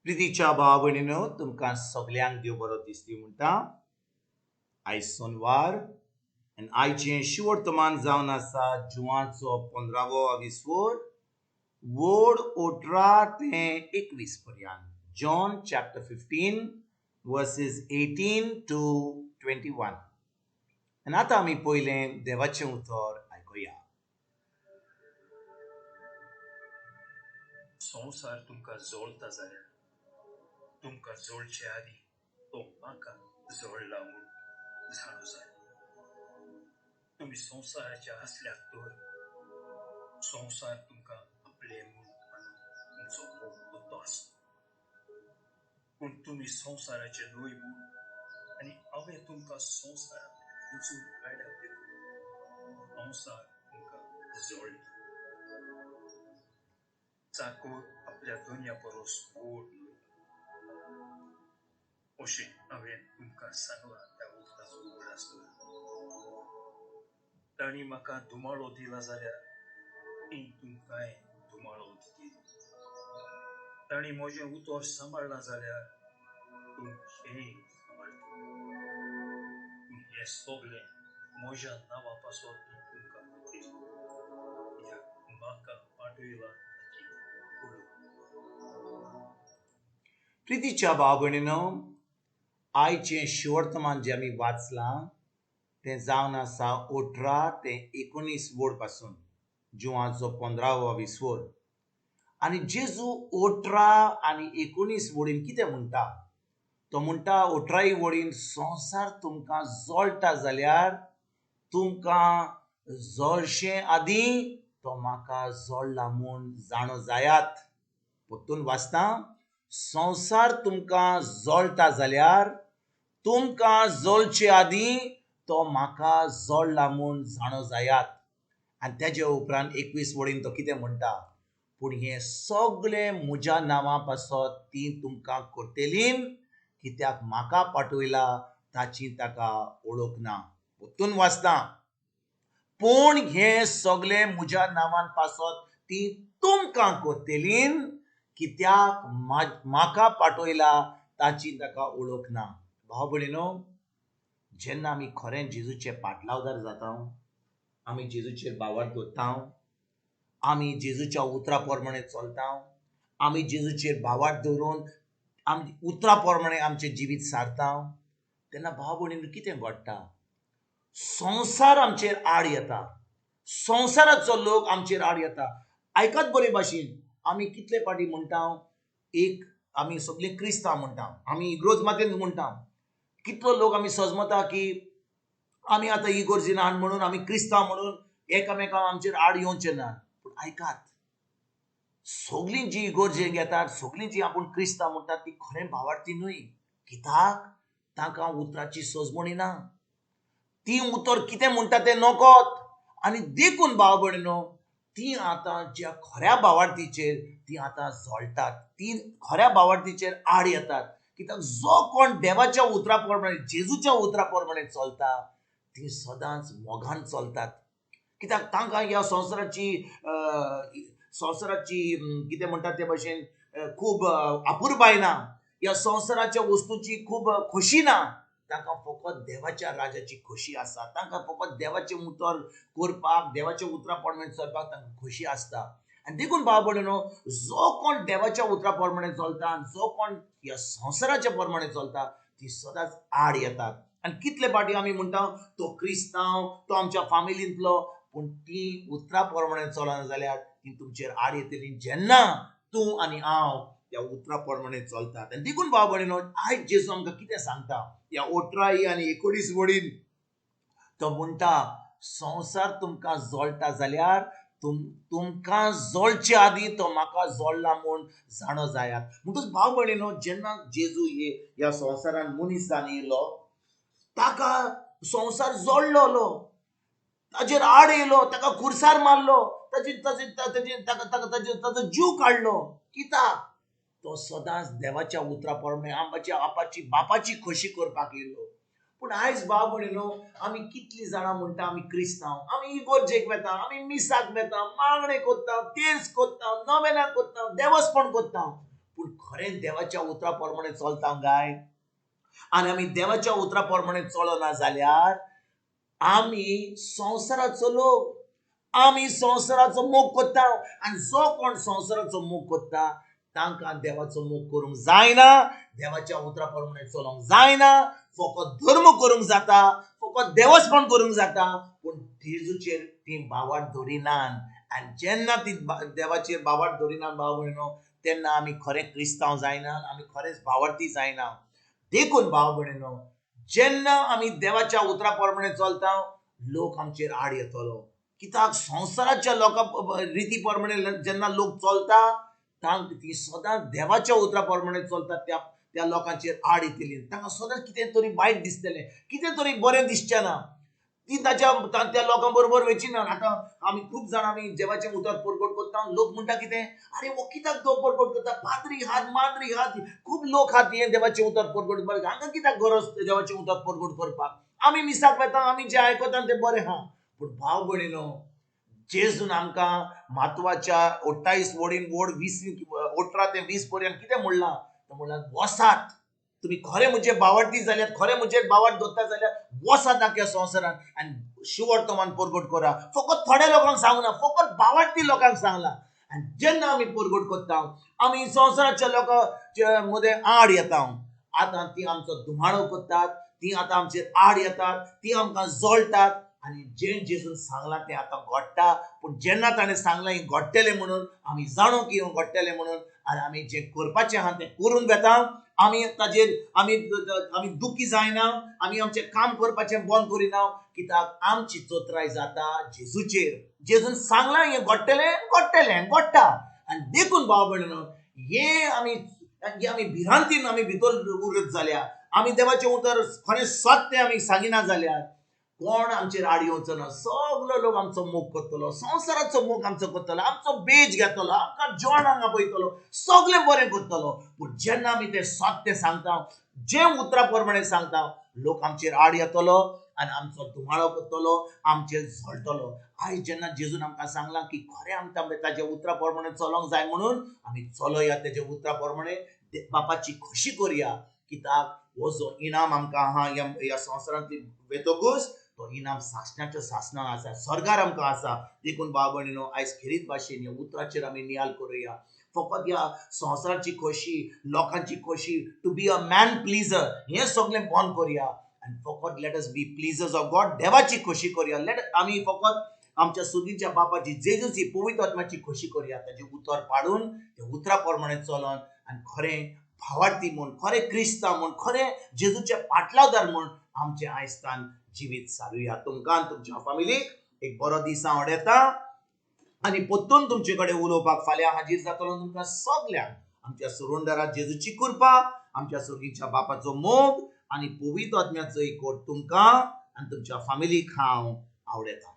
प्रितीच्या भाव भयणीनो तुमकां सगल्यांक देव बरो दीस दी म्हणटा. आयज सोनवार आनी आयचें शिवर्तमान जावन आसा जुवाचो 15वो विसवोर वोड 18 ते 21 पर्यंत. John chapter 15 versus 18 to 21. आनी आतां आमी पयलें देवाचें उतर आयकुया. संवसार तुमकां जोडता जाल्यार तुमकां जोडचे आदी तो म्हाका जोडला म्हूण जाणो जाय. तुमी संवसाराचे आसल्यात तर संवसार तुमकां आपले म्हूण मानून तुमचो मोग करतो आसता. पूण तुमी संवसाराचे न्हय म्हूण आनी हांवें तुमकां संवसारांत वचून काडल्या देखून संवसार तुमकां जोडटा. चाकोर आपल्या दोनया परस व्हड न्हय. अशें हांवें तुमकां सांगलां त्या उतराचो उगड आसतना. तांणी म्हाका धुमाळो दिला जाल्यार ती तुमकांय धुमाळो दितली. तांणी म्हजें उतर सांबाळ्ळां जाल्यार तुमचेंय सांबाळटली. पूण हें सगळें म्हज्या नांवा पासत ती तुमकां करतली, कित्याक म्हाका पाठयला ताची कळून. प्रितीच्या भाव भयणीनो आयचें शिवर्तमान जें आमी वाचलां तें जावन आसा 18 ते 19 वोड पासून जुवाचो 15वो विसवोर. आनी जेजू 18 आनी 19 वोडीन कितें म्हणटा तो म्हणटा 18 वोडीन संवसार तुमकां जोडटा जाल्यार तुमकां जोडशे आदी तो म्हाका जोडला म्हूण जाणो जायात. परतून वाचता, संवसार तुमकां जोडटा जाल्यार तुमकां जोडचे आदी तो म्हाका जोडला म्हूण जाणो जायात. आनी तेजे उपरांत 21 वोडीन तो कितें म्हणटा, पूण हे सगळे म्हज्या नांवा पासत ती तुमकां करतलीं, कित्याक म्हाका पाठयला ताची ताका ओळख ना. परतून वाचता, पूण हे सगळे म्हज्या नांवान पासत ती तुमकां करतलीं, कित्याक म्हाका पाठयला ताची ताका ओळख ना. भाव भयणीनो, जेन्ना आमी खरें जेजूचे पाटलावदार जाता, आमी जेजूचेर बावर दवरता, आमी जेजूच्या उतरा प्रमाणे चलता, आमी जेजूचेर बावर दवरून आमी उतरा प्रमाणे आमचें जिवीत सारता, तेन्ना भाव भयणीनो कितें घडटा, संवसार आमचेर आड येता. संवसाराचो लोक आमचेर आड येता. आयकात बरे भाशेन आमी कितले फाटी म्हणटा एक आमी सगळे क्रिस्तांव म्हणटा, आमी इग्रोज मातेन म्हणटा, कितलो लोक आमी सजमता की आमी आतां इगोर्जीन आहात म्हणून आमी क्रिस्तांव म्हणून एकामेकांक आमचेर आड येवचें ना. पूण आयकात, सगळीं जी इगोर्जेक येतात, सगळीं जी आपूण क्रिस्तांव म्हणटात ती खरें भावार्थी न्हय. कित्याक तांकां उतराची सजमणी ना. ती उतर कितें म्हणटा तें नकळत. आनी देखून भाव भयणीनो, ती आतां ज्या खऱ्या भावार्थीचेर ती आतां जोडटात, ती खऱ्या भावार्थीचेर आड येतात. कित्याक जो कोण देवाच्या उतरा प्रमाणे जेजूच्या उतरा प्रमाणे चलता ती सदांच मोगान चलतात. कित्याक तांकां ह्या संवसाराची कितें म्हणटात ते भाशेन खूब आपुरबाय ना, ह्या संवसाराच्या वस्तूची खूब खोशी ना. तांकां फकत देवाच्या राजाची खोशी आसा. तांकां फकत देवाचें उतर करपाक, देवाच्या उतरा प्रमाणे चलपाक तांकां खोशी आसता. आनी देखून भाव भयणीनो, जो कोण देवाच्या उतरा प्रमाणे चलता, जो कोण ह्या संवसाराच्या प्रमाणे चलता, ती सदांच आड येतात. आनी कितले फाटी आमी म्हणटा तो क्रिस्तांव, तो आमच्या फामिलींतलो, पूण ती उतरा प्रमाणे चलना जाल्यार ती तुमचेर आड येतली जेन्ना तूं आनी हांव त्या उतरा प्रमाणे चलतात. आनी देखून भाव भयणीनो, आयज जेजू आमकां कितें सांगता ह्या 18 आनी 19 वोडीन, तो म्हणटा संवसार तुमकां जोडटा जाल्यार तुमकां जोडचे आदी तो म्हाका जोडला म्हूण जाणो जायात. म्हणटच भाव भयणीनो, जेन्ना जेजू ह्या संवसारान मनीस जावन येयलो, ताका संवसार जोडलोलो, ताजेर आड येयलो, ताका खुरसार मारलो, ताजो जीव काडलो. कित्याक तो सदांच देवाच्या उतरा प्रमाणे आमच्या बापाची खोशी करपाक येयलो. पूण आयज भाव भयणीनो, आमी कितलीं जाणां म्हणटा आमी क्रिस्तांव, आमी इगोर्जेक वेता, आमी मिसाक वेता, मागणे कोत्ता, तेर्स कोत्ता, नोवेनां कोत्ता, देवस्पण कोत्ता, पूण खरें देवाच्या उतरा प्रमाणे चलता काय? आनी आमी देवाच्या उतरा प्रमाणे चलना जाल्यार आमी संवसाराचो लोक, आमी संवसाराचो मोग कोत्ता. आनी जो कोण संवसाराचो मोग कोत्ता तांकां देवाचो मोग करूंक जायना, देवाच्या उतरा प्रमाणे चलोंक जायना. फकत धर्म करूंक जाता, फकत देवस्पण करूंक जाता, पूण जेजूचेर ती बावाट धरिनात. आनी जेन्ना ती देवाचेर बावाट धरिनात भाव भयणो, तेन्ना आमी खरे क्रिस्तांव जायना, आमी खरेंच भावार्थी जायना. देखून भाव भयणो, जेन्ना आमी देवाच्या उतरा प्रमाणे चलता लोक आमचेर आड येतलो. कित्याक संवसाराच्या लोकां रिती प्रमाणे जेन्ना लोक चलता ती सदांच देवाच्या उतरा प्रमाणे चलतात त्या लोकांचेर आड येतली. तांकां सदांच कितें तरी वायट दिसतलें, कितें तरी बरें दिसचें ना. ती त्या लोकां बरोबर वयची ना. आतां आमी खूब जाण आमी देवाचें उतर परगट करता, लोक म्हणटा कितें, अरे वो कित्याक तो परगट करता, पाद्री हात माद्री हात खूब लोक हात हे देवाचें उतर परगट करपाक, हांकां कित्याक गरज देवाचें उतर परगट करपाक? आमी मिसाक वेता, आमी जें आयकता तें बरें आहा. पूण भाव भयणीनो, जेजून आमकां म्हत्वाच्या 28 वडीन वड 18 ते 20 पर्यंत कितें म्हणलां? म्हणलां वसात, तुम्ही खरे म्हणजे बावार्थी जाल्यात, खरे म्हणजे बावाट दवरता जाल्यार वसात आख्या संवसारांत आनी शिवर्तमान परगट करा. फकत थोड्या लोकांक सांगना, फकत बावार्थी लोकांक सांगला. आनी जेन्ना आमी परगट करता आमी संवसाराच्या लोकांच्या मदें आड येता. आतां ती आमचो धुमाळो करतात, ती आतां आमचेर आड येतात, ती आमकां जळटात. आनी जेजून सांगलां तें आतां घडटा. पूण जेन्ना ताणें सांगलां हें घडटलें म्हणून आमी जाणो की हें घडटलें म्हणून, आनी आमी जें करपाचें आहा तें करून घेता. आमी ताजेर आमी दुखी जायना, आमी आमचें काम करपाचें बंद करिना. कित्याक आमची चोत्राय जाता जेजूचेर. जेजून सांगलां हें घडटलें, घडटा. आनी देखून भाव भयणीनो, आमी भिरांतीन आमी भितर उरत जाल्यार, आमी देवाचें उतर खरें सत्य आमी सांगिना जाल्यार कोण आमचेर आड येवचो ना. सगलो लोक आमचो मोग करतलो, संवसाराचो मोग आमचो करतलो, आमचो बेज घेतलो, आमकां जेवण हांगा पळयतलो, सगळें बरें करतलो. पूण जेन्ना आमी तें सत्य सांगता, जें उतरा प्रमाणे सांगता, लोक आमचेर आड येतलो आनी आमचो धुमाळो करतलो, आमचेर झळटलो. आयज जेन्ना जेजून आमकां सांगलां की खरें आमकां ताच्या उतरा प्रमाणे चलोंक जाय म्हणून आमी चलोया तेच्या उतरा प्रमाणे, बापाची खोशी करुया. कित्याक हो जो इनाम आमकां आहा ह्या संवसारांतली वेतकूच, तो इनाम सासण्याच्या सासणां आसा, स्वर्गार आमकां आसा. देखून भाव भयणीनो, आयज खेरीत भाशेन ह्या उतराचेर आमी नियाल करुया. फकत ह्या संवसाराची खोशी, लोकांची खोशी, to be a man pleaser, हें सगळें बंद करुया. आनी फकत let us be pleasers of God, देवाची खोशी करुया. आमी फकत आमच्या सुदीच्या बापाची, जेजूची, पवित्र आत्म्याची खोशी करुया. ताजें उतर पाडून त्या उतरा प्रमाणे चलोन आनी खरें भावार्थी म्हूण, खरें क्रिस्तांव म्हूण, खरें जेजूचे पाटलावदार म्हूण आमचें आयजतान जिवीत सारुया. तुमकां तुमच्या फॅमिलीक एक बरो दीस हांव येता आनी परतून तुमचे कडेन उलोवपाक फाल्यां हाजीर जातलो. तुमकां सगल्यांक आमच्या सुरुंदरात जेजूची कृपा, आमच्या सुर्गीच्या बापाचो मोग आनी पवित्र आत्म्याचो एकवट तुमकां आनी तुमच्या फॅमिलीक हांव आवडयता.